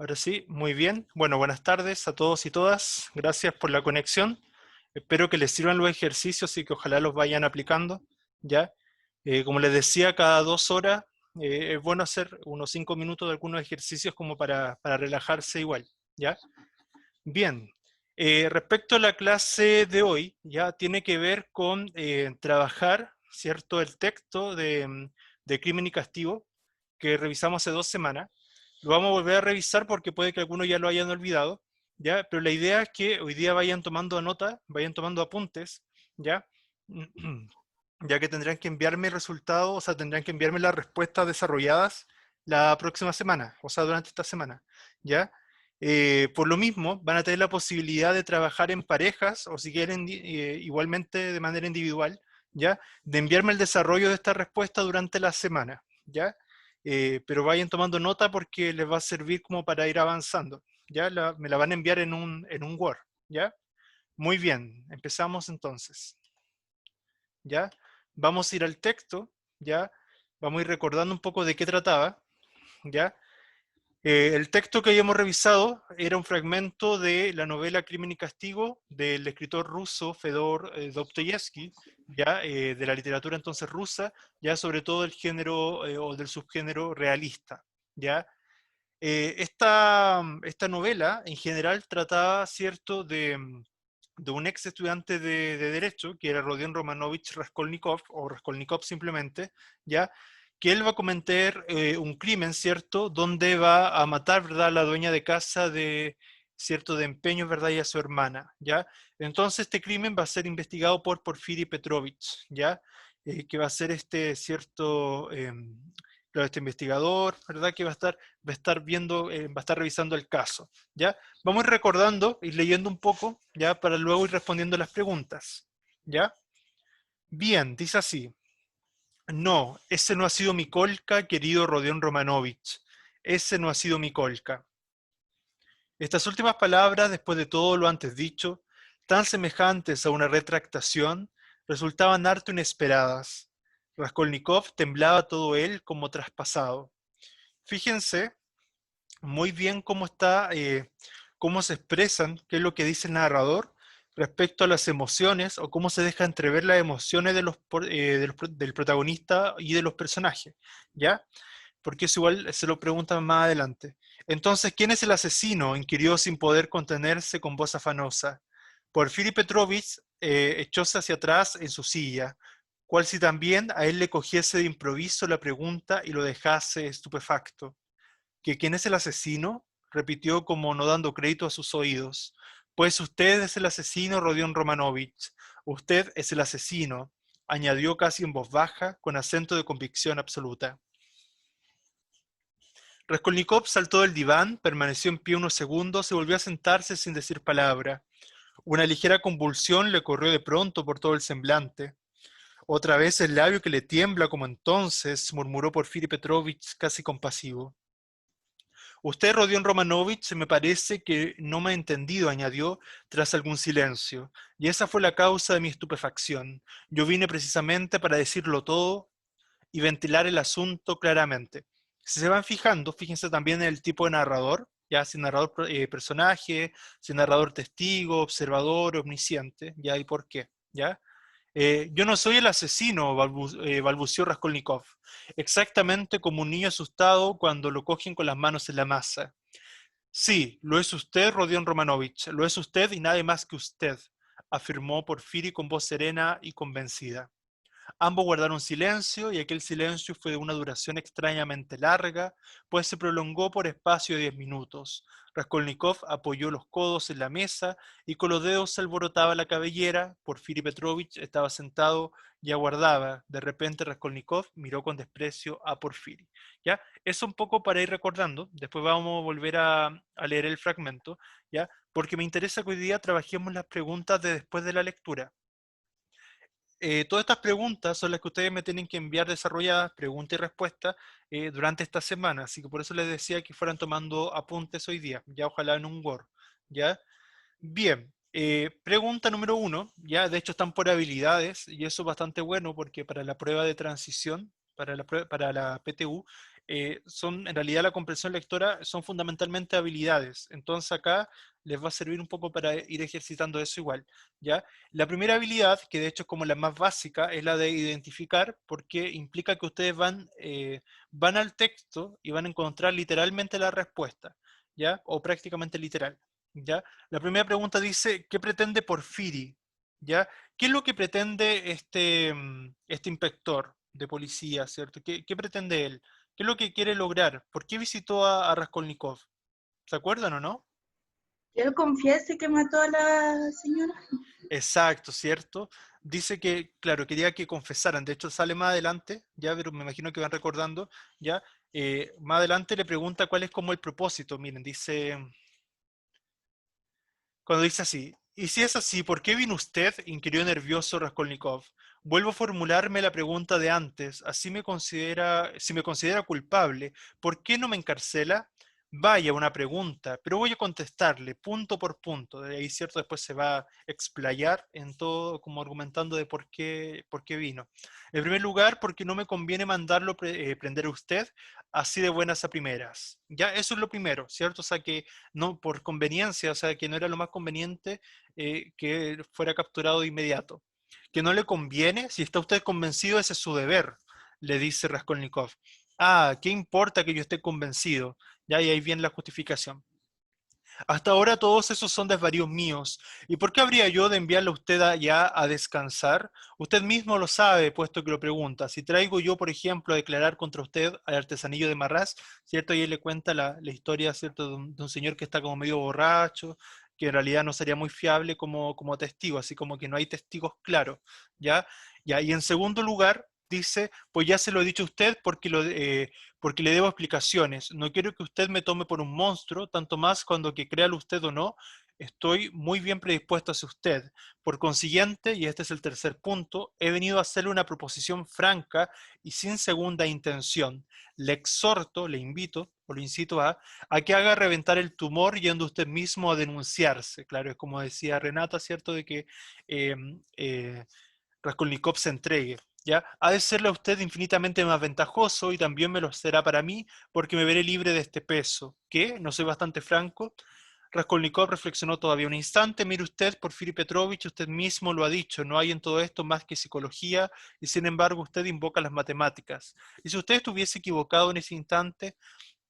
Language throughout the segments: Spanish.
Ahora sí, muy bien. Bueno, buenas tardes a todos y todas. Gracias por la conexión. Espero que les sirvan los ejercicios y que ojalá los vayan aplicando, ¿ya? Como les decía, cada 2 horas es bueno hacer unos 5 minutos de algunos ejercicios como para relajarse igual, ¿ya? Bien. Respecto a la clase de hoy, ya tiene que ver con trabajar, ¿cierto? El texto de Crimen y Castigo que revisamos hace 2 semanas. Lo vamos a volver a revisar porque puede que algunos ya lo hayan olvidado, ¿ya? Pero la idea es que hoy día vayan tomando nota, vayan tomando apuntes, ¿ya? Ya que tendrán que enviarme resultados, o sea, tendrán que enviarme las respuestas desarrolladas la próxima semana, o sea, durante esta semana, ¿ya? Por lo mismo, van a tener la posibilidad de trabajar en parejas, o si quieren, igualmente de manera individual, ¿ya? De enviarme el desarrollo de esta respuesta durante la semana, ¿ya? Pero vayan tomando nota porque les va a servir como para ir avanzando, ¿ya? Me la van a enviar en un Word, ¿ya? Muy bien, empezamos entonces, ¿ya? Vamos a ir al texto, ¿ya? Vamos a ir recordando un poco de qué trataba, ¿ya? El texto que habíamos revisado era un fragmento de la novela Crimen y Castigo del escritor ruso Fedor Dostoyevsky, ya de la literatura entonces rusa, ya sobre todo del género o del subgénero realista, ya. Esta novela en general trataba, cierto, de un ex estudiante de Derecho, que era Rodion Romanovich Raskolnikov, o Raskolnikov simplemente, ya, que él va a cometer un crimen, ¿cierto?, donde va a matar, ¿verdad?, a la dueña de casa ¿cierto?, de empeños, ¿verdad?, y a su hermana, ¿ya? Entonces este crimen va a ser investigado por Porfiri Petrovich, ¿ya? Que va a ser cierto, claro, este investigador, ¿verdad?, que va a estar viendo, va a estar revisando el caso, ¿ya? Vamos a ir recordando y leyendo un poco, ¿ya? Para luego ir respondiendo las preguntas, ¿ya? Bien, dice así. No, ese no ha sido mi colca, querido Rodion Romanovich. Ese no ha sido mi colca. Estas últimas palabras, después de todo lo antes dicho, tan semejantes a una retractación, resultaban harto inesperadas. Raskolnikov temblaba todo él como traspasado. Fíjense muy bien cómo se expresan, qué es lo que dice el narrador respecto a las emociones o cómo se deja entrever las emociones del protagonista y de los personajes, ¿ya? Porque eso igual se lo preguntan más adelante. Entonces, ¿quién es el asesino?, inquirió sin poder contenerse con voz afanosa. Porfiri Petrovich echóse hacia atrás en su silla, cual si también a él le cogiese de improviso la pregunta y lo dejase estupefacto. ¿Que quién es el asesino?, repitió como no dando crédito a sus oídos. Pues usted es el asesino, Rodion Romanovich. Usted es el asesino, añadió casi en voz baja, con acento de convicción absoluta. Raskolnikov saltó del diván, permaneció en pie unos segundos y volvió a sentarse sin decir palabra. Una ligera convulsión le corrió de pronto por todo el semblante. Otra vez el labio que le tiembla como entonces, murmuró Porfiri Petrovich casi compasivo. Usted, Rodion Romanovich, me parece que no me ha entendido, añadió tras algún silencio, y esa fue la causa de mi estupefacción. Yo vine precisamente para decirlo todo y ventilar el asunto claramente. Si se van fijando, fíjense también en el tipo de narrador, ya si narrador personaje, si narrador testigo, observador, omnisciente, ya y por qué, ya. Yo no soy el asesino, balbuceó Raskolnikov, exactamente como un niño asustado cuando lo cogen con las manos en la masa. Sí, lo es usted, Rodion Romanovich, lo es usted y nadie más que usted, afirmó Porfiri con voz serena y convencida. Ambos guardaron silencio y aquel silencio fue de una duración extrañamente larga, pues se prolongó por espacio de 10 minutos. Raskolnikov apoyó los codos en la mesa y con los dedos se alborotaba la cabellera. Porfiri Petrovich estaba sentado y aguardaba. De repente Raskolnikov miró con desprecio a Porfiri. ¿Ya? Eso un poco para ir recordando. Después vamos a volver a leer el fragmento, ¿ya? Porque me interesa que hoy día trabajemos las preguntas de después de la lectura. Todas estas preguntas son las que ustedes me tienen que enviar desarrolladas, pregunta y respuesta, durante esta semana. Así que por eso les decía que fueran tomando apuntes hoy día, ya ojalá en un Word. ¿Ya? Bien, pregunta número 1, ya de hecho están por habilidades y eso es bastante bueno porque para la prueba de transición, para la PTU, son, en realidad la comprensión lectora son fundamentalmente habilidades. Entonces acá les va a servir un poco para ir ejercitando eso igual, ¿ya? La primera habilidad, que de hecho es como la más básica, es la de identificar, porque implica que ustedes van al texto y van a encontrar literalmente la respuesta, ¿ya? O prácticamente literal, ¿ya? La primera pregunta dice, ¿qué pretende Porfiri? ¿Ya? ¿Qué es lo que pretende este inspector de policía, ¿cierto? ¿Qué pretende él? ¿Qué es lo que quiere lograr? ¿Por qué visitó a Raskolnikov? ¿Se acuerdan o no? Que él confiese que mató a la señora. Exacto, ¿cierto? Dice que, claro, quería que confesaran. De hecho, sale más adelante, ya, pero me imagino que van recordando, ya. Más adelante le pregunta cuál es como el propósito. Miren, dice, cuando dice así, y si es así, ¿por qué vino usted? Inquirió nervioso Raskolnikov. Vuelvo a formularme la pregunta de antes, así si me considera culpable, ¿por qué no me encarcela? Vaya una pregunta, pero voy a contestarle punto por punto. De ahí, cierto, después se va a explayar en todo, como argumentando de por qué vino. En primer lugar, porque no me conviene mandarlo prender a usted así de buenas a primeras. Ya, eso es lo primero, ¿cierto? O sea, que no por conveniencia, o sea, que no era lo más conveniente que fuera capturado de inmediato. Que no le conviene, si está usted convencido, ese es su deber, le dice Raskolnikov. Ah, ¿qué importa que yo esté convencido? Ya, y ahí viene la justificación. Hasta ahora todos esos son desvaríos míos. ¿Y por qué habría yo de enviarle a usted allá a descansar? Usted mismo lo sabe, puesto que lo pregunta. Si traigo yo, por ejemplo, a declarar contra usted al artesanillo de Marras, ¿cierto? Y él le cuenta la historia, ¿cierto? De un señor que está como medio borracho, que en realidad no sería muy fiable como testigo, así como que no hay testigos claros, ¿ya? ¿Ya? Y en segundo lugar, dice, pues ya se lo he dicho a usted porque le debo explicaciones. No quiero que usted me tome por un monstruo, tanto más cuando que créalo usted o no, estoy muy bien predispuesto hacia usted. Por consiguiente, y este es el tercer punto, he venido a hacerle una proposición franca y sin segunda intención. Le exhorto, le invito, o lo incito a que haga reventar el tumor yendo usted mismo a denunciarse. Claro, es como decía Renata, ¿cierto? De que eh, eh, Raskolnikov se entregue. ¿Ya? Ha de serle a usted infinitamente más ventajoso y también me lo será para mí porque me veré libre de este peso. ¿Qué? ¿No soy bastante franco? Raskolnikov reflexionó todavía un instante. Mire usted, Porfiri Petrovich, usted mismo lo ha dicho, no hay en todo esto más que psicología y sin embargo usted invoca las matemáticas. Y si usted estuviese equivocado en ese instante,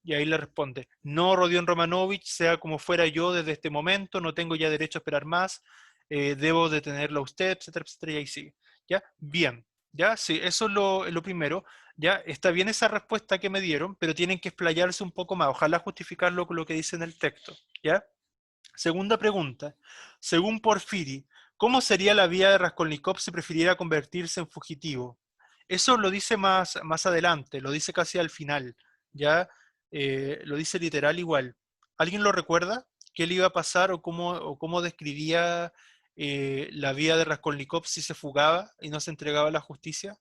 y ahí le responde, no, Rodion Romanovich, sea como fuera yo desde este momento, no tengo ya derecho a esperar más, debo detenerlo a usted, etcétera, etcétera, y ahí sigue. ¿Ya? Bien, ¿ya? Sí, eso es lo primero. ¿Ya? Está bien esa respuesta que me dieron, pero tienen que explayarse un poco más, ojalá justificarlo con lo que dice en el texto. ¿Ya? Segunda pregunta. Según Porfiri, ¿cómo sería la vida de Raskolnikov si prefiriera convertirse en fugitivo? Eso lo dice más adelante, lo dice casi al final, ¿ya? Lo dice literal igual. ¿Alguien lo recuerda? ¿Qué le iba a pasar o cómo describía la vida de Raskolnikov si se fugaba y no se entregaba a la justicia?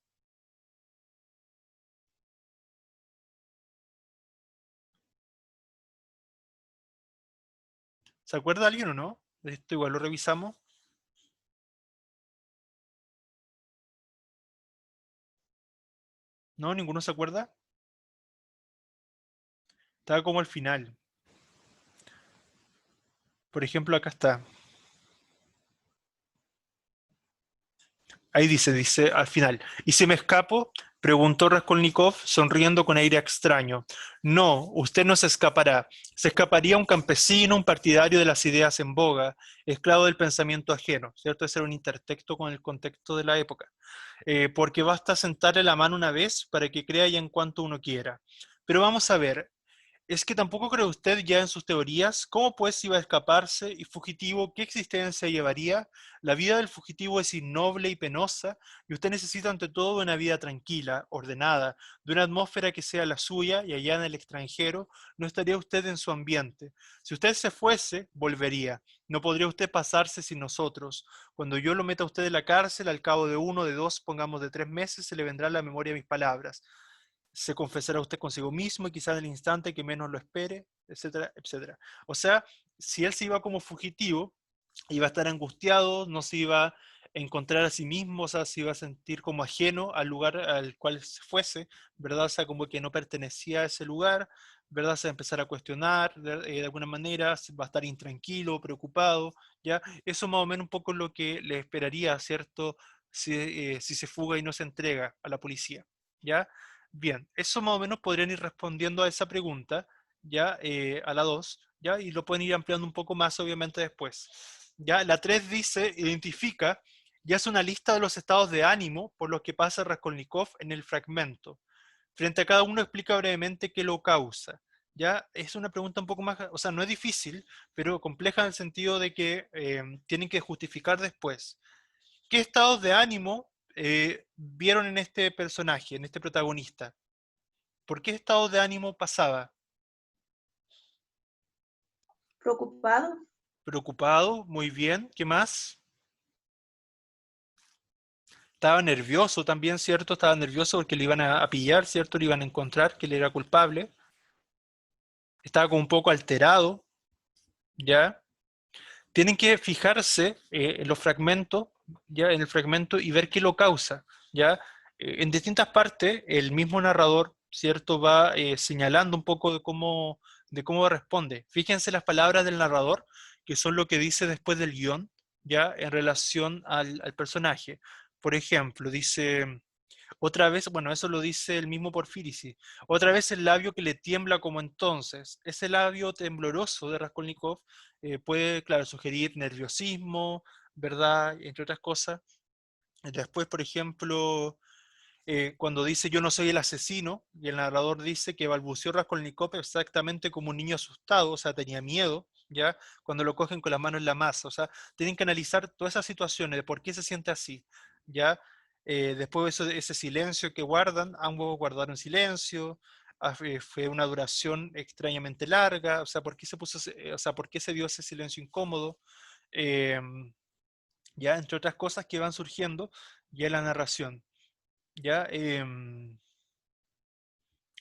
¿Se acuerda alguien o no? Esto igual lo revisamos. ¿No? ¿Ninguno se acuerda? Estaba como al final. Por ejemplo, acá está. Ahí dice al final. ¿Y si me escapo? Preguntó Raskolnikov, sonriendo con aire extraño. No, usted no se escapará. Se escaparía un campesino, un partidario de las ideas en boga, esclavo del pensamiento ajeno. ¿Cierto? Ese era un intertexto con el contexto de la época. Porque basta sentarle la mano una vez para que crea ya en cuanto uno quiera. Pero vamos a ver, es que tampoco cree usted ya en sus teorías cómo pues iba a escaparse y fugitivo, qué existencia llevaría. La vida del fugitivo es innoble y penosa y usted necesita ante todo una vida tranquila, ordenada, de una atmósfera que sea la suya y allá en el extranjero no estaría usted en su ambiente. Si usted se fuese, volvería. No podría usted pasarse sin nosotros. Cuando yo lo meta a usted en la cárcel, al cabo de uno, de dos, pongamos de 3 meses, se le vendrá a la memoria mis palabras, se confesará usted consigo mismo y quizás en el instante que menos lo espere, etcétera, etcétera. O sea, si él se iba como fugitivo, iba a estar angustiado, no se iba encontrar a sí mismo, o sea, se iba a sentir como ajeno al lugar al cual se fuese, ¿verdad? O sea, como que no pertenecía a ese lugar, ¿verdad? Se va a empezar a cuestionar de alguna manera, va a estar intranquilo, preocupado, ¿ya? Eso más o menos un poco lo que le esperaría, ¿cierto? Si se fuga y no se entrega a la policía, ¿ya? Bien, eso más o menos podrían ir respondiendo a esa pregunta, ¿ya? A la 2, ¿ya? Y lo pueden ir ampliando un poco más, obviamente, después. ¿Ya? La 3 dice, identifica y hace una lista de los estados de ánimo por los que pasa Raskolnikov en el fragmento. Frente a cada uno explica brevemente qué lo causa. ¿Ya? Es una pregunta un poco más, o sea, no es difícil, pero compleja en el sentido de que tienen que justificar después. ¿Qué estados de ánimo vieron en este personaje, en este protagonista? ¿Por qué estados de ánimo pasaba? Preocupado, Preocupado, muy bien. ¿Qué más? Estaba nervioso también, ¿cierto? Estaba nervioso porque le iban a pillar, ¿cierto? Le iban a encontrar que él era culpable. Estaba como un poco alterado, ¿ya? Tienen que fijarse en los fragmentos, ¿ya? En el fragmento y ver qué lo causa, ¿ya? En distintas partes, el mismo narrador, ¿cierto? Va señalando un poco de cómo responde. Fíjense las palabras del narrador, que son lo que dice después del guión, ¿ya? En relación al personaje. Por ejemplo, dice... Otra vez, bueno, eso lo dice el mismo Porfirici. Otra vez el labio que le tiembla como entonces. Ese labio tembloroso de Raskolnikov puede, claro, sugerir nerviosismo, ¿verdad? Entre otras cosas. Después, por ejemplo, cuando dice yo no soy el asesino, y el narrador dice que balbuceó Raskolnikov exactamente como un niño asustado, o sea, tenía miedo, ¿ya? Cuando lo cogen con la mano en la masa, o sea, tienen que analizar todas esas situaciones de por qué se siente así, ¿ya? Después ese silencio que guardan, ambos guardaron silencio, fue una duración extrañamente larga, o sea, ¿por qué se puso, o sea, por qué se dio ese silencio incómodo? Eh, ya, entre otras cosas que van surgiendo ya en la narración. ¿Ya?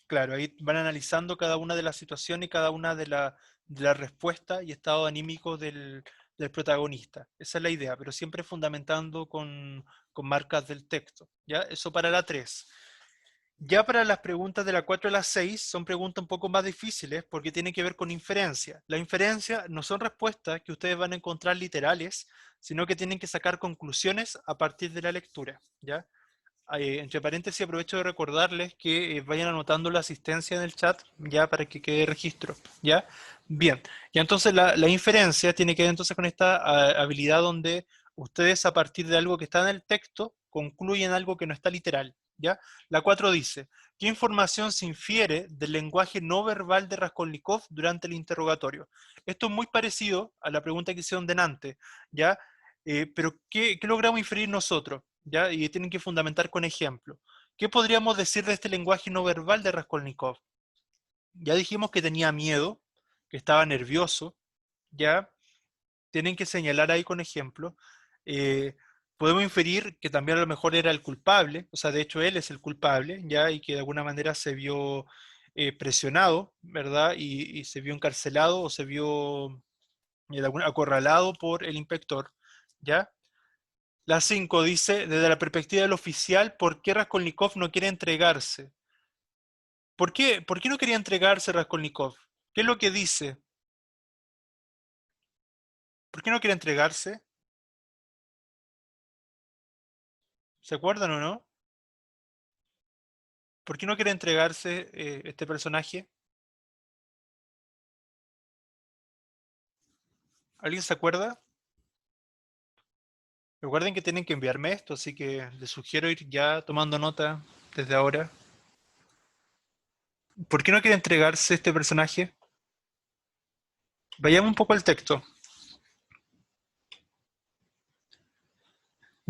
Claro, ahí van analizando cada una de las situaciones y cada una de las respuestas y estado anímico del protagonista. Esa es la idea, pero siempre fundamentando con marcas del texto. ¿Ya? Eso para la 3. Ya para las preguntas de la 4 a la 6 son preguntas un poco más difíciles porque tienen que ver con inferencia. La inferencia no son respuestas que ustedes van a encontrar literales, sino que tienen que sacar conclusiones a partir de la lectura. ¿Ya? Entre paréntesis, aprovecho de recordarles que vayan anotando la asistencia en el chat ya para que quede registro. ¿Ya? Bien. Y entonces la inferencia tiene que ver entonces con esta habilidad donde ustedes a partir de algo que está en el texto concluyen algo que no está literal. ¿Ya? La 4 dice, ¿qué información se infiere del lenguaje no verbal de Raskolnikov durante el interrogatorio? Esto es muy parecido a la pregunta que hicieron delante, ¿ya? Pero ¿qué logramos inferir nosotros? ¿Ya? Y tienen que fundamentar con ejemplo. ¿Qué podríamos decir de este lenguaje no verbal de Raskolnikov? Ya dijimos que tenía miedo, que estaba nervioso, ¿ya? Tienen que señalar ahí con ejemplo. Eh, Podemos inferir que también a lo mejor era el culpable, o sea, de hecho él es el culpable, ¿ya? Y que de alguna manera se vio presionado, ¿verdad? Y se vio encarcelado o se vio acorralado por el inspector, ¿ya? La 5 dice, desde la perspectiva del oficial, ¿por qué Raskolnikov no quiere entregarse? Por qué no quería entregarse Raskolnikov? ¿Qué es lo que dice? ¿Por qué no quiere entregarse? ¿Se acuerdan o no? ¿Por qué no quiere entregarse este personaje? ¿Alguien se acuerda? Recuerden que tienen que enviarme esto, así que les sugiero ir ya tomando nota desde ahora. ¿Por qué no quiere entregarse este personaje? Vayamos un poco al texto.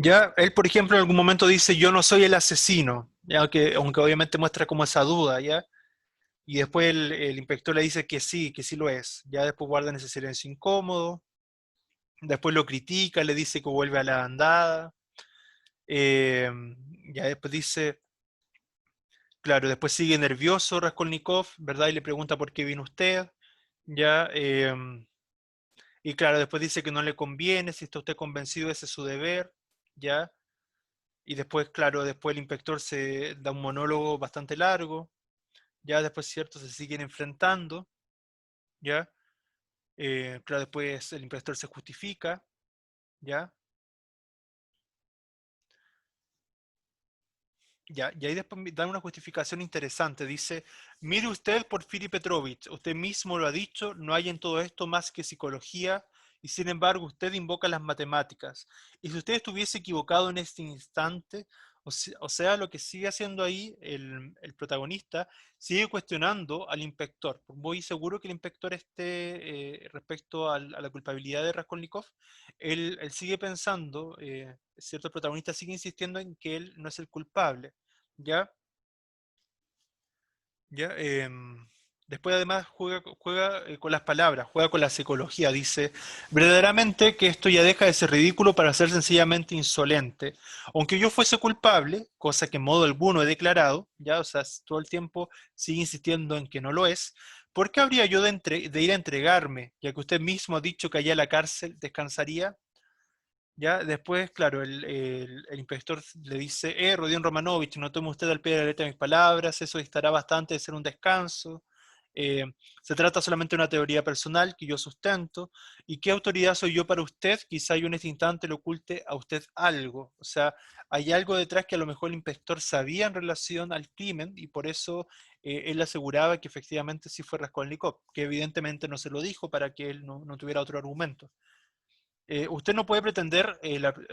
Ya, él, por ejemplo, en algún momento dice, yo no soy el asesino, ya, aunque obviamente muestra como esa duda, ¿ya? Y después el inspector le dice que sí lo es. Ya después guardan ese silencio incómodo, después lo critica, le dice que vuelve a la andada, eh, ya después dice, claro, después sigue nervioso Raskolnikov, ¿verdad? Y le pregunta por qué vino usted, ya, y claro, después dice que no le conviene, si está usted convencido ese es su deber, ¿ya? Y después, claro, después el inspector se da un monólogo bastante largo, ya después, cierto, se siguen enfrentando, ¿ya? Claro, después el inspector se justifica, ¿ya? Ya, y ahí después me dan una justificación interesante. Dice, mire usted, Porfiri Petrovich, usted mismo lo ha dicho, no hay en todo esto más que psicología, y sin embargo usted invoca las matemáticas. Y si usted estuviese equivocado en este instante, o sea, lo que sigue haciendo ahí el protagonista, sigue cuestionando al inspector. Muy seguro que el inspector esté, respecto a la culpabilidad de Raskolnikov, él sigue pensando, cierto, el protagonista sigue insistiendo en que él no es el culpable. ¿Ya? ¿Ya? Después además juega con las palabras, juega con la psicología. Dice, verdaderamente que esto ya deja de ser ridículo para ser sencillamente insolente. Aunque yo fuese culpable, cosa que en modo alguno he declarado, ya, o sea, todo el tiempo sigue insistiendo en que no lo es, ¿por qué habría yo de ir a entregarme, ya que usted mismo ha dicho que allá en la cárcel descansaría? Ya, después, claro, el inspector le dice, Rodion Romanovich, no tome usted al pie de la letra mis palabras, eso distará bastante de ser un descanso. Eh, Se trata solamente de una teoría personal que yo sustento. ¿Y qué autoridad soy yo para usted? Quizá yo en este instante le oculte a usted algo. O sea, hay algo detrás que a lo mejor el inspector sabía en relación al crimen y por eso él aseguraba que efectivamente sí fue Raskolnikov, que evidentemente no se lo dijo para que él no tuviera otro argumento. Usted no puede pretender,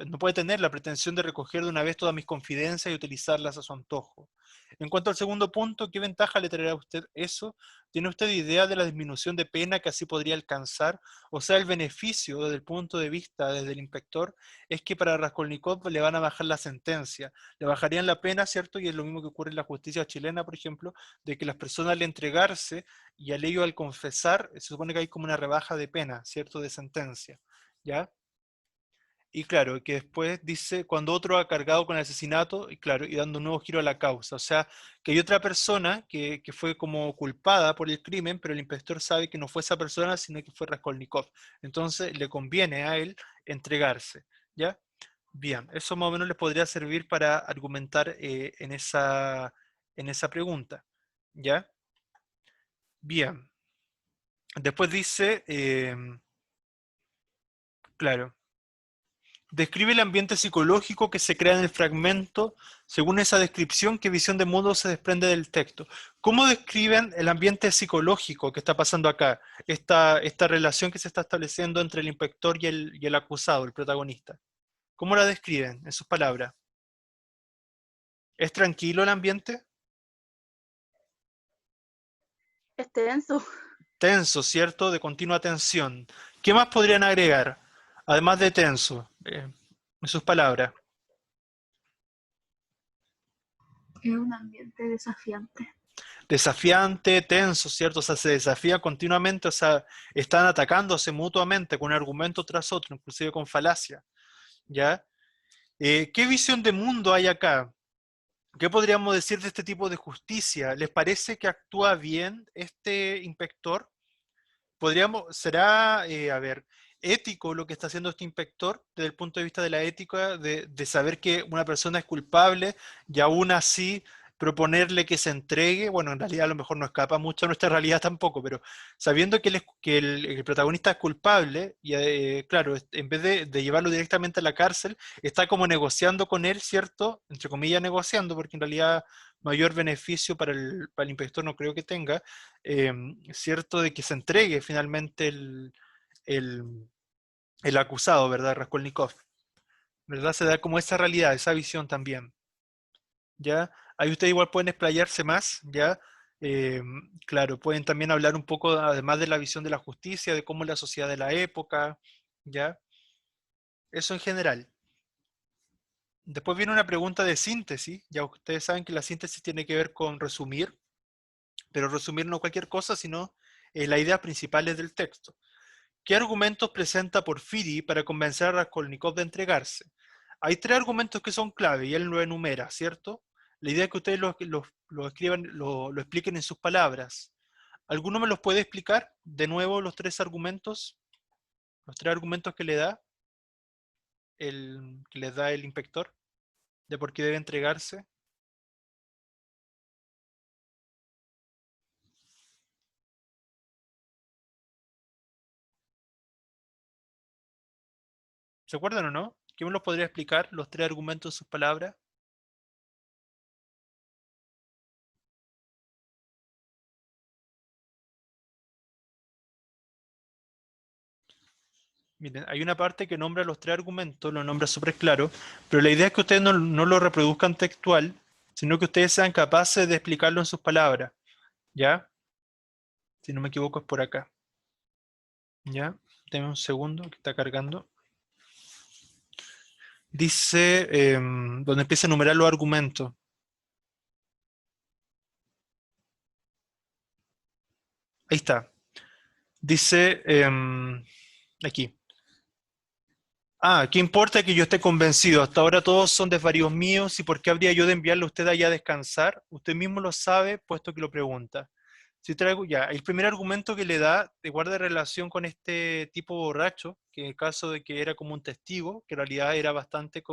no puede tener la pretensión de recoger de una vez todas mis confidencias y utilizarlas a su antojo. En cuanto al segundo punto, ¿qué ventaja le traerá a usted eso? ¿Tiene usted idea de la disminución de pena que así podría alcanzar? O sea, el beneficio desde el punto de vista desde el inspector es que para Raskolnikov le van a bajar la sentencia, le bajarían la pena, ¿cierto? Y es lo mismo que ocurre en la justicia chilena, por ejemplo, de que las personas al entregarse y al ello al confesar, se supone que hay como una rebaja de pena, ¿cierto? De sentencia. ¿Ya? Y claro, que después dice, cuando otro ha cargado con el asesinato, y claro, y dando un nuevo giro a la causa. O sea, que hay otra persona que fue como culpada por el crimen, pero el inspector sabe que no fue esa persona, sino que fue Raskolnikov. Entonces le conviene a él entregarse. ¿Ya? Bien, eso más o menos les podría servir para argumentar en esa pregunta. ¿Ya? Bien. Después dice, claro. Describe el ambiente psicológico que se crea en el fragmento. Según esa descripción, ¿qué visión de mundo se desprende del texto? ¿Cómo describen el ambiente psicológico que está pasando acá? Esta relación que se está estableciendo entre el inspector y el acusado, el protagonista. ¿Cómo la describen en sus palabras? ¿Es tranquilo el ambiente? Es tenso. Tenso, ¿cierto? De continua tensión. ¿Qué más podrían agregar? Además de tenso, en sus palabras. Es un ambiente desafiante. Desafiante, tenso, ¿cierto? O sea, se desafía continuamente, o sea, están atacándose mutuamente con un argumento tras otro, inclusive con falacia, ¿ya? ¿Qué visión de mundo hay acá? ¿Qué podríamos decir de este tipo de justicia? ¿Les parece que actúa bien este inspector? ¿Será, a ver, ético lo que está haciendo este inspector desde el punto de vista de la ética, de saber que una persona es culpable y aún así proponerle que se entregue? Bueno, en realidad a lo mejor no escapa mucho a nuestra realidad tampoco, pero sabiendo que el protagonista es culpable y claro, en vez de llevarlo directamente a la cárcel, está como negociando con él, ¿cierto? Entre comillas negociando, porque en realidad mayor beneficio para el inspector no creo que tenga, eh, ¿cierto? De que se entregue finalmente el, el acusado, ¿verdad? Raskolnikov, ¿verdad? Se da como esa realidad, esa visión también, ¿ya? Ahí ustedes igual pueden explayarse más, ¿ya? Eh, claro, pueden también hablar un poco, además de la visión de la justicia, de cómo es la sociedad de la época, ¿ya? Eso en general. Después viene una pregunta de síntesis, ya ustedes saben que la síntesis tiene que ver con resumir, pero resumir no cualquier cosa, sino las ideas principales del texto. ¿Qué argumentos presenta Porfiri para convencer a Raskolnikov de entregarse? Hay tres argumentos que son clave y él lo enumera, ¿cierto? La idea es que ustedes lo escriban, lo expliquen en sus palabras. ¿Alguno me los puede explicar de nuevo los tres argumentos? Los tres argumentos que le da. que les da el inspector? ¿De por qué debe entregarse? ¿Se acuerdan o no? ¿Quién me los podría explicar, los 3 argumentos en sus palabras? Miren, hay una parte que nombra los 3 argumentos, lo nombra súper claro, pero la idea es que ustedes no lo reproduzcan textual, sino que ustedes sean capaces de explicarlo en sus palabras, ¿ya? Si no me equivoco es por acá, ¿ya? Denme un segundo, que está cargando. Dice, donde empieza a enumerar los argumentos. Ahí está. Dice, aquí. ¿Qué importa que yo esté convencido? Hasta ahora todos son desvaríos míos, ¿y por qué habría yo de enviarle a usted allá a descansar? Usted mismo lo sabe, puesto que lo pregunta. Si traigo ya, el primer argumento que le da guarda relación con este tipo borracho, que en el caso de que era como un testigo, que en realidad era bastante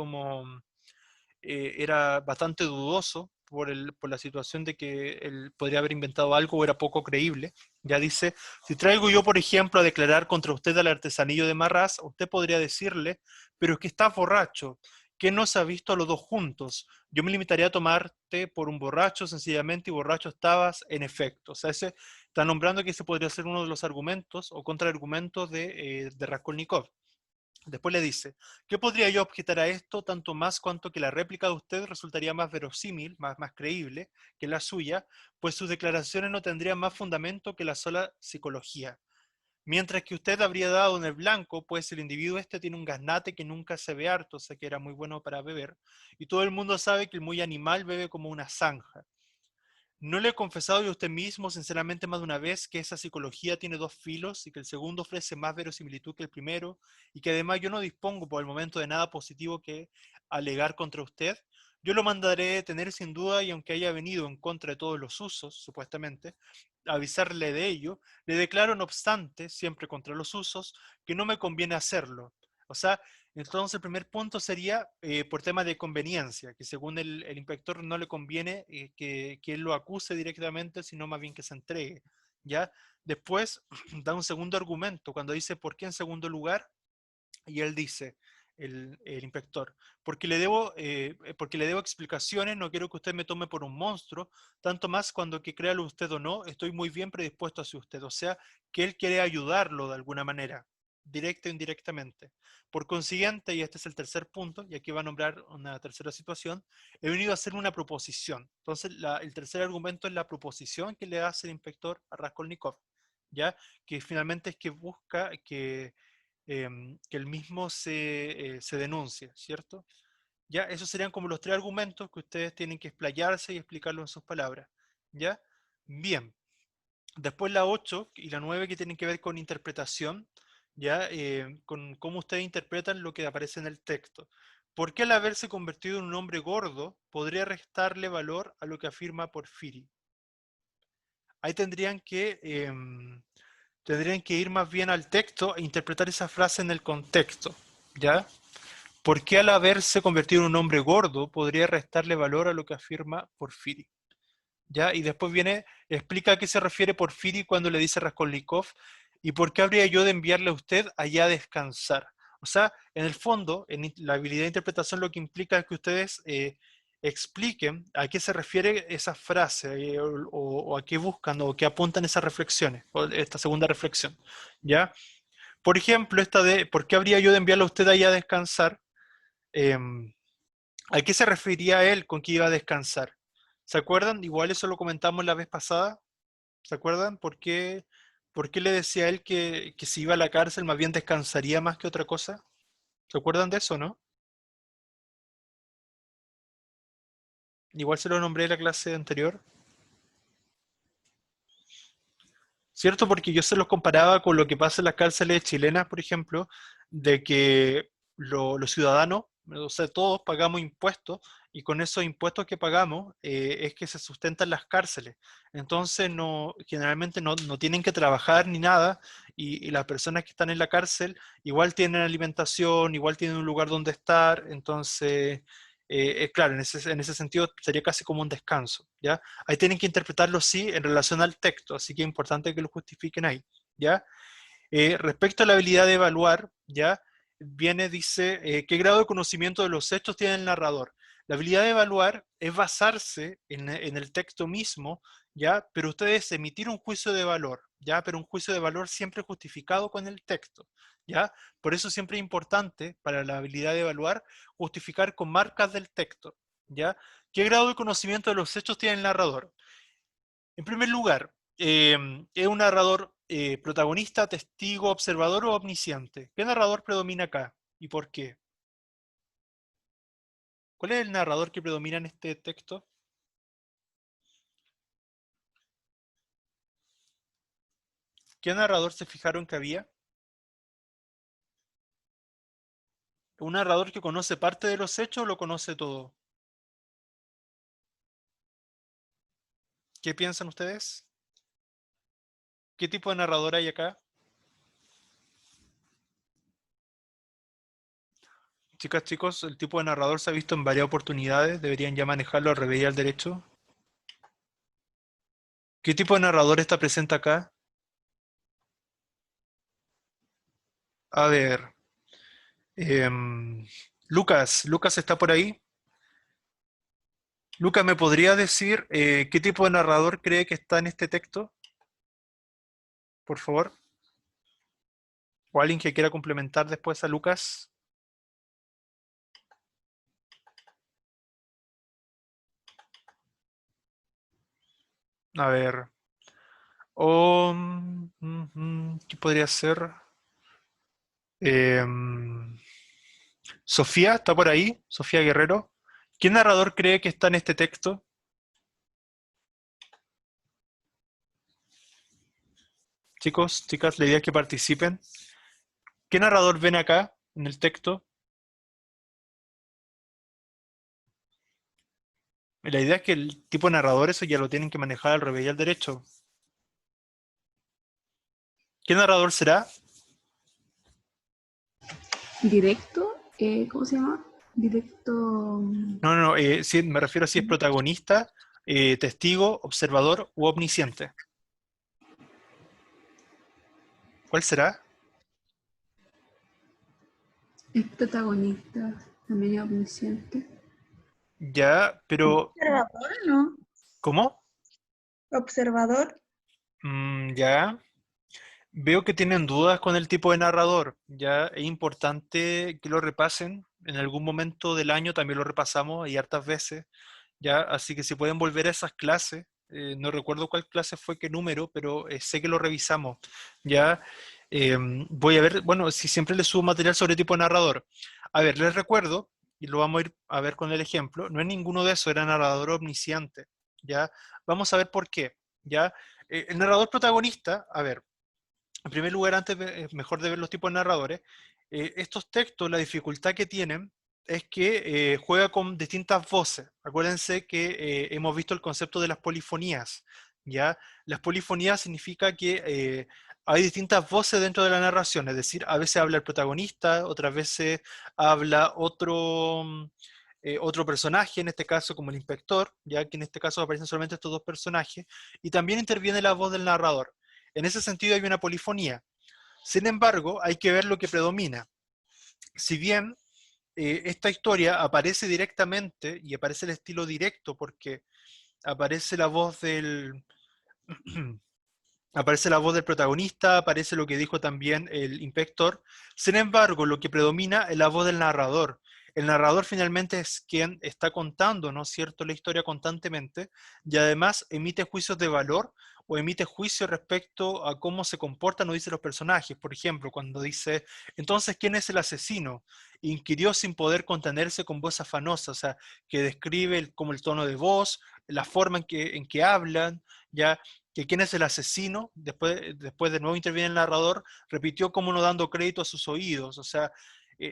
era bastante dudoso por la situación de que él podría haber inventado algo o era poco creíble. Ya dice, si traigo yo, por ejemplo, a declarar contra usted al artesanillo de Marras, usted podría decirle, pero es que estás borracho, que no se ha visto a los dos juntos. Yo me limitaría a tomarte por un borracho, sencillamente, y borracho estabas en efecto. O sea, ese está nombrando que ese podría ser uno de los argumentos o contraargumentos de Raskolnikov. Después le dice, ¿qué podría yo objetar a esto tanto más cuanto que la réplica de usted resultaría más verosímil, más creíble que la suya, pues sus declaraciones no tendrían más fundamento que la sola psicología? Mientras que usted habría dado en el blanco, pues el individuo este tiene un gaznate que nunca se ve harto, o sea que era muy bueno para beber, y todo el mundo sabe que el muy animal bebe como una zanja. ¿No le he confesado yo a usted mismo, sinceramente, más de una vez, que esa psicología tiene 2 filos y que el segundo ofrece más verosimilitud que el primero, y que además yo no dispongo por el momento de nada positivo que alegar contra usted? Yo lo mandaré tener sin duda, y aunque haya venido en contra de todos los usos, supuestamente, avisarle de ello, le declaro, no obstante, siempre contra los usos, que no me conviene hacerlo. O sea, entonces el primer punto sería por tema de conveniencia, que según el inspector no le conviene que él lo acuse directamente, sino más bien que se entregue. ¿Ya? Después da un segundo argumento, cuando dice ¿por qué en segundo lugar? Y él dice, el inspector, porque le debo explicaciones, no quiero que usted me tome por un monstruo, tanto más cuando que créalo usted o no, estoy muy bien predispuesto hacia usted. O sea, que él quiere ayudarlo de alguna manera, directa o indirectamente. Por consiguiente, y este es el tercer punto, y aquí va a nombrar una tercera situación, he venido a hacer una proposición. Entonces, el tercer argumento es la proposición que le hace el inspector a Raskolnikov, ¿ya? Que finalmente es que busca que el mismo se denuncie, ¿cierto? Ya, esos serían como los 3 argumentos que ustedes tienen que explayarse y explicarlo en sus palabras, ¿ya? Bien. Después la 8 y la 9 que tienen que ver con interpretación, ¿ya? Con cómo ustedes interpretan lo que aparece en el texto. ¿Por qué al haberse convertido en un hombre gordo podría restarle valor a lo que afirma Porfiri? Ahí tendrían que ir más bien al texto e interpretar esa frase en el contexto, ¿ya? ¿Por qué al haberse convertido en un hombre gordo podría restarle valor a lo que afirma Porfiri? ¿Ya? Y después explica a qué se refiere Porfiri cuando le dice Raskolnikov y por qué habría yo de enviarle a usted allá a descansar. O sea, en el fondo, en la habilidad de interpretación lo que implica es que ustedes expliquen a qué se refiere esa frase o a qué buscan o qué apuntan esas reflexiones, o esta segunda reflexión. ¿Ya? Por ejemplo, esta de ¿por qué habría yo de enviarle a usted allá a descansar? ¿A qué se refería él con que iba a descansar? ¿Se acuerdan? Igual eso lo comentamos la vez pasada. ¿Se acuerdan? Por qué le decía a él que si iba a la cárcel más bien descansaría más que otra cosa? ¿Se acuerdan de eso, no? Igual se lo nombré en la clase anterior. ¿Cierto? Porque yo se los comparaba con lo que pasa en las cárceles chilenas, por ejemplo, de que los ciudadanos, o sea, todos pagamos impuestos y con esos impuestos que pagamos es que se sustentan las cárceles. Entonces, generalmente no tienen que trabajar ni nada y las personas que están en la cárcel igual tienen alimentación, igual tienen un lugar donde estar, entonces, claro, en ese sentido sería casi como un descanso, ¿ya? Ahí tienen que interpretarlo, sí, en relación al texto, así que es importante que lo justifiquen ahí, ¿ya? Respecto a la habilidad de evaluar, ¿ya? Viene, dice, ¿qué grado de conocimiento de los hechos tiene el narrador? La habilidad de evaluar es basarse en el texto mismo, ¿ya? Pero ustedes emitir un juicio de valor, ¿ya? Pero un juicio de valor siempre justificado con el texto, ¿ya? Por eso siempre es importante, para la habilidad de evaluar, justificar con marcas del texto, ¿ya? ¿Qué grado de conocimiento de los hechos tiene el narrador? En primer lugar, ¿es un narrador protagonista, testigo, observador o omnisciente? ¿Qué narrador predomina acá y por qué? ¿Cuál es el narrador que predomina en este texto? ¿Qué narrador se fijaron que había? ¿Un narrador que conoce parte de los hechos o lo conoce todo? ¿Qué piensan ustedes? ¿Qué tipo de narrador hay acá? Chicas, chicos, el tipo de narrador se ha visto en varias oportunidades, deberían ya manejarlo al revés y al derecho. ¿Qué tipo de narrador está presente acá? A ver, Lucas está por ahí. Lucas, ¿me podría decir qué tipo de narrador cree que está en este texto? Por favor. O alguien que quiera complementar después a Lucas. A ver. ¿Qué podría ser? Em, Sofía, ¿está por ahí? Sofía Guerrero. ¿Qué narrador cree que está en este texto? Chicos, chicas, la idea es que participen. ¿Qué narrador ven acá en el texto? La idea es que el tipo de narrador eso ya lo tienen que manejar al revés y al derecho. ¿Qué narrador será? Directo, ¿cómo se llama? Directo. No, no, no, sí, me refiero a si es protagonista, testigo, observador u omnisciente. ¿Cuál será? Es protagonista, también es omnisciente. Ya, pero Observador, ¿no? ¿cómo? Observador. Ya. Veo que tienen dudas con el tipo de narrador. Ya es importante que lo repasen. En algún momento del año también lo repasamos y hartas veces. Ya, así que si pueden volver a esas clases, no recuerdo cuál clase fue, qué número, pero sé que lo revisamos. Ya, voy a ver, bueno, si siempre les subo material sobre tipo de narrador. A ver, les recuerdo, y lo vamos a ir a ver con el ejemplo, no es ninguno de esos, era narrador omnisciente. Ya, vamos a ver por qué. Ya, el narrador protagonista, a ver. En primer lugar, antes mejor de ver los tipos de narradores, estos textos, la dificultad que tienen es que juega con distintas voces. Acuérdense que hemos visto el concepto de las polifonías, ¿ya? Las polifonías significa que hay distintas voces dentro de la narración, es decir, a veces habla el protagonista, otras veces habla otro personaje, en este caso como el inspector, ya que en este caso aparecen solamente estos dos personajes, y también interviene la voz del narrador. En ese sentido hay una polifonía. Sin embargo, hay que ver lo que predomina. Si bien esta historia aparece directamente y aparece el estilo directo porque aparece la voz del aparece la voz del protagonista, aparece lo que dijo también el inspector. Sin embargo, lo que predomina es la voz del narrador. El narrador finalmente es quien está contando, ¿no es cierto?, la historia constantemente y además emite juicios de valor o emite juicios respecto a cómo se comportan o dicen los personajes. Por ejemplo, cuando dice, entonces, ¿quién es el asesino? Inquirió sin poder contenerse con voz afanosa, o sea, que describe como el tono de voz, la forma en que hablan, ya que quién es el asesino, después de nuevo interviene el narrador, repitió como no dando crédito a sus oídos, o sea,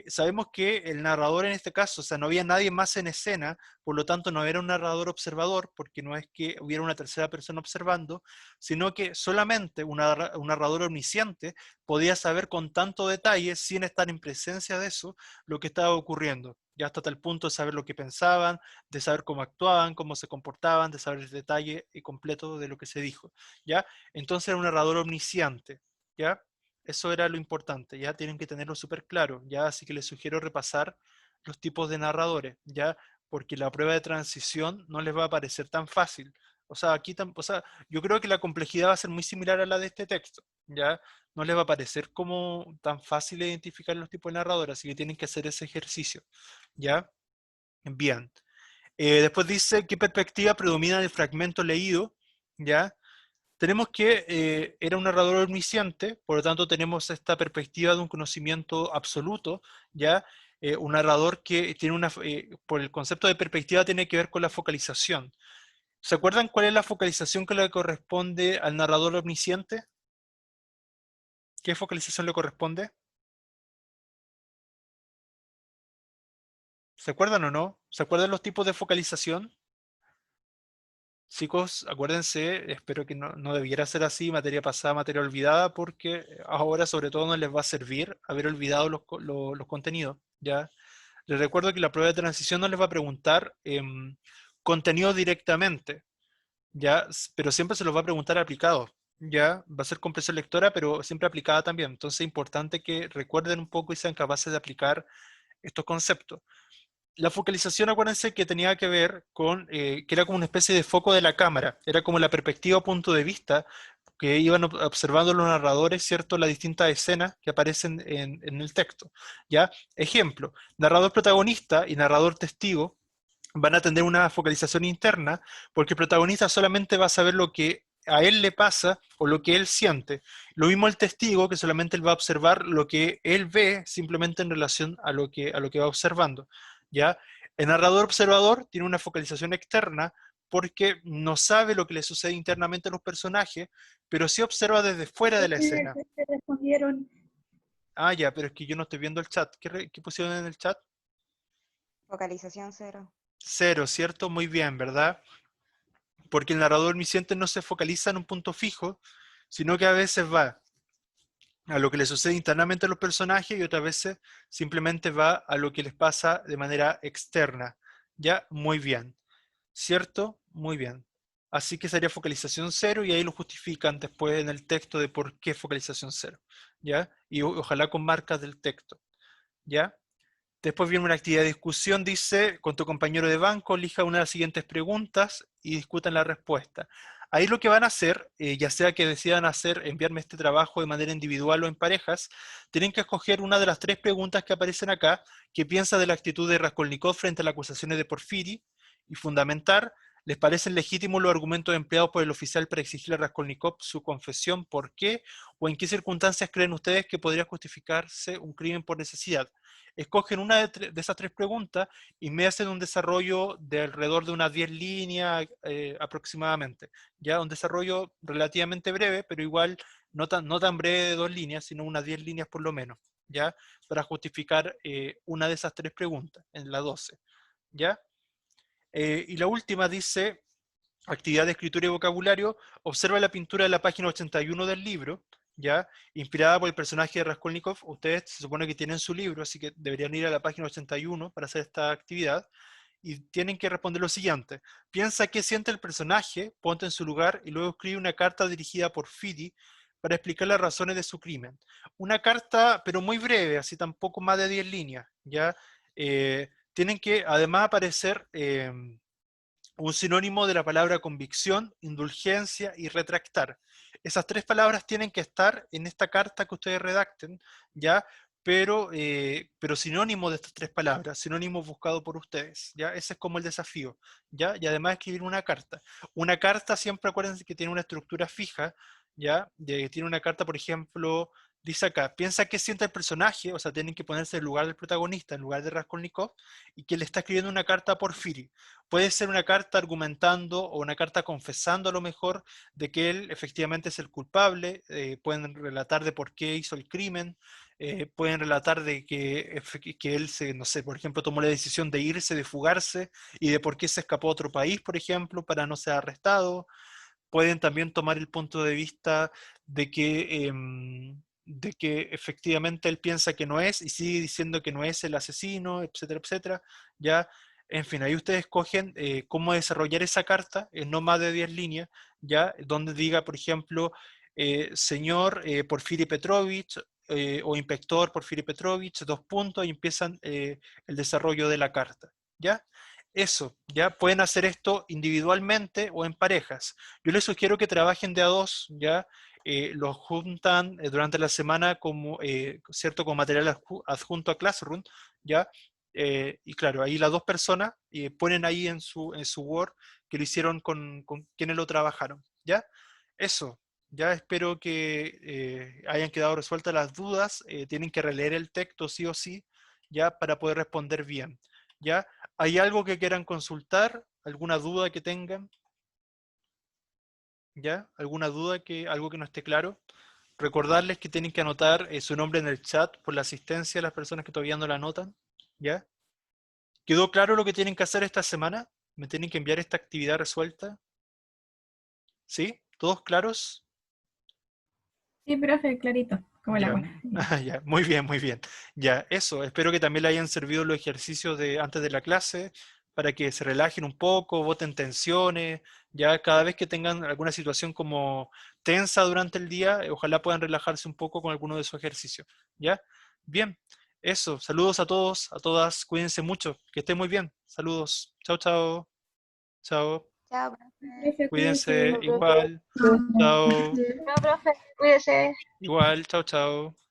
sabemos que el narrador en este caso, o sea, no había nadie más en escena, por lo tanto no era un narrador observador, porque no es que hubiera una tercera persona observando, sino que solamente un narrador omnisciente podía saber con tanto detalle, sin estar en presencia de eso, lo que estaba ocurriendo. Ya hasta tal punto de saber lo que pensaban, de saber cómo actuaban, cómo se comportaban, de saber el detalle completo de lo que se dijo. ¿Ya? Entonces era un narrador omnisciente. ¿Ya? Eso era lo importante, ya tienen que tenerlo súper claro, ya, así que les sugiero repasar los tipos de narradores, ya, porque la prueba de transición no les va a parecer tan fácil. O sea, o sea, yo creo que la complejidad va a ser muy similar a la de este texto, ya, no les va a parecer como tan fácil identificar los tipos de narradores, así que tienen que hacer ese ejercicio, ya. Bien. Después dice qué perspectiva predomina en el fragmento leído, ya. Tenemos que era un narrador omnisciente, por lo tanto tenemos esta perspectiva de un conocimiento absoluto, ¿ya? Un narrador que tiene por el concepto de perspectiva tiene que ver con la focalización. ¿Se acuerdan cuál es la focalización que le corresponde al narrador omnisciente? ¿Qué focalización le corresponde? ¿Se acuerdan o no? ¿Se acuerdan los tipos de focalización? Chicos, acuérdense, espero que no debiera ser así, materia pasada, materia olvidada, porque ahora sobre todo no les va a servir haber olvidado los contenidos, ¿ya? Les recuerdo que la prueba de transición no les va a preguntar contenido directamente, ¿ya? Pero siempre se los va a preguntar aplicado, ¿ya? Va a ser comprensión lectora, pero siempre aplicada también. Entonces es importante que recuerden un poco y sean capaces de aplicar estos conceptos. La focalización, acuérdense que tenía que ver con, que era como una especie de foco de la cámara, era como la perspectiva o punto de vista que iban observando los narradores, ¿cierto? Las distintas escenas que aparecen en el texto, ¿ya? Ejemplo, narrador protagonista y narrador testigo van a tener una focalización interna, porque el protagonista solamente va a saber lo que a él le pasa o lo que él siente. Lo mismo el testigo, que solamente él va a observar lo que él ve simplemente en relación a lo que va observando. ¿Ya? El narrador observador tiene una focalización externa porque no sabe lo que le sucede internamente a los personajes, pero sí observa desde fuera de la escena. Te respondieron Ah, ya, pero es que yo no estoy viendo el chat. ¿Qué pusieron en el chat? Focalización 0. 0, ¿cierto? Muy bien, ¿verdad? Porque el narrador omnisciente no se focaliza en un punto fijo, sino que a veces va a lo que le sucede internamente a los personajes y otras veces simplemente va a lo que les pasa de manera externa. ¿Ya? Muy bien. ¿Cierto? Muy bien. Así que sería focalización 0 y ahí lo justifican después en el texto de por qué focalización 0. ¿Ya? Y ojalá con marcas del texto. ¿Ya? Después viene una actividad de discusión, dice, con tu compañero de banco, elija una de las siguientes preguntas y discutan la respuesta. Ahí lo que van a hacer, ya sea que decidan enviarme este trabajo de manera individual o en parejas, tienen que escoger una de las 3 preguntas que aparecen acá, que piensa de la actitud de Raskolnikov frente a las acusaciones de Porfiri, y fundamentar, ¿les parecen legítimos los argumentos empleados por el oficial para exigirle a Raskolnikov su confesión? ¿Por qué? ¿O en qué circunstancias creen ustedes que podría justificarse un crimen por necesidad? Escogen una de esas 3 preguntas y me hacen un desarrollo de alrededor de unas 10 líneas aproximadamente. Ya un desarrollo relativamente breve, pero igual no tan breve de 2 líneas, sino unas 10 líneas por lo menos, ¿ya? Para justificar una de esas 3 preguntas, en la 12, ¿ya? Y la última dice, actividad de escritura y vocabulario, observa la pintura de la página 81 del libro, ¿ya? Inspirada por el personaje de Raskolnikov. Ustedes se supone que tienen su libro, así que deberían ir a la página 81 para hacer esta actividad, y tienen que responder lo siguiente. Piensa qué siente el personaje, ponte en su lugar, y luego escribe una carta dirigida por Fidi para explicar las razones de su crimen. Una carta, pero muy breve, así tampoco más de 10 líneas, ¿ya? Tienen que además aparecer un sinónimo de la palabra convicción, indulgencia y retractar. Esas 3 palabras tienen que estar en esta carta que ustedes redacten, ¿ya? Pero sinónimo de estas 3 palabras, sinónimo buscado por ustedes, ¿ya? Ese es como el desafío, ¿ya? Y además escribir una carta. Una carta siempre acuérdense que tiene una estructura fija, ¿ya? Tiene una carta, por ejemplo, dice acá, piensa qué siente el personaje, o sea, tienen que ponerse en el lugar del protagonista, en lugar de Raskolnikov, y que le está escribiendo una carta a Porfiri. Puede ser una carta argumentando o una carta confesando a lo mejor de que él efectivamente es el culpable, pueden relatar de por qué hizo el crimen, pueden relatar de que él no sé, por ejemplo, tomó la decisión de irse, de fugarse, y de por qué se escapó a otro país, por ejemplo, para no ser arrestado. Pueden también tomar el punto de vista de que efectivamente él piensa que no es y sigue diciendo que no es el asesino, etcétera, etcétera. Ya, en fin, ahí ustedes escogen cómo desarrollar esa carta en no más de 10 líneas, ya, donde diga, por ejemplo, señor Porfiri Petrovich o inspector Porfiri Petrovich, dos puntos, y empiezan el desarrollo de la carta. ¿Ya? Eso, ya pueden hacer esto individualmente o en parejas. Yo les sugiero que trabajen de a dos, ya los juntan durante la semana como, ¿cierto? Con material adjunto a Classroom, ya. Y claro, ahí las dos personas ponen ahí en su Word que lo hicieron con quienes lo trabajaron, ya. Eso, ya espero que hayan quedado resueltas las dudas. Tienen que releer el texto sí o sí, ya, para poder responder bien, ya. ¿Hay algo que quieran consultar? ¿Alguna duda que tengan? ¿Ya? ¿Alguna duda, algo que no esté claro? Recordarles que tienen que anotar su nombre en el chat por la asistencia de las personas que todavía no la anotan. ¿Ya? ¿Quedó claro lo que tienen que hacer esta semana? ¿Me tienen que enviar esta actividad resuelta? ¿Sí? ¿Todos claros? Sí, profe, clarito, como el Ya. agua. Ya. Muy bien, muy bien. Ya, eso. Espero que también le hayan servido los ejercicios de antes de la clase para que se relajen un poco, boten tensiones. Ya cada vez que tengan alguna situación como tensa durante el día, ojalá puedan relajarse un poco con alguno de esos ejercicios. ¿Ya? Bien. Eso. Saludos a todos, a todas. Cuídense mucho. Que estén muy bien. Saludos. Chao, chao. Chao. Chao, profe. Profe, Cuídense cuídese. igual. Chao. Sí. Chao, profe. Cuídese. Igual. Chao, chao.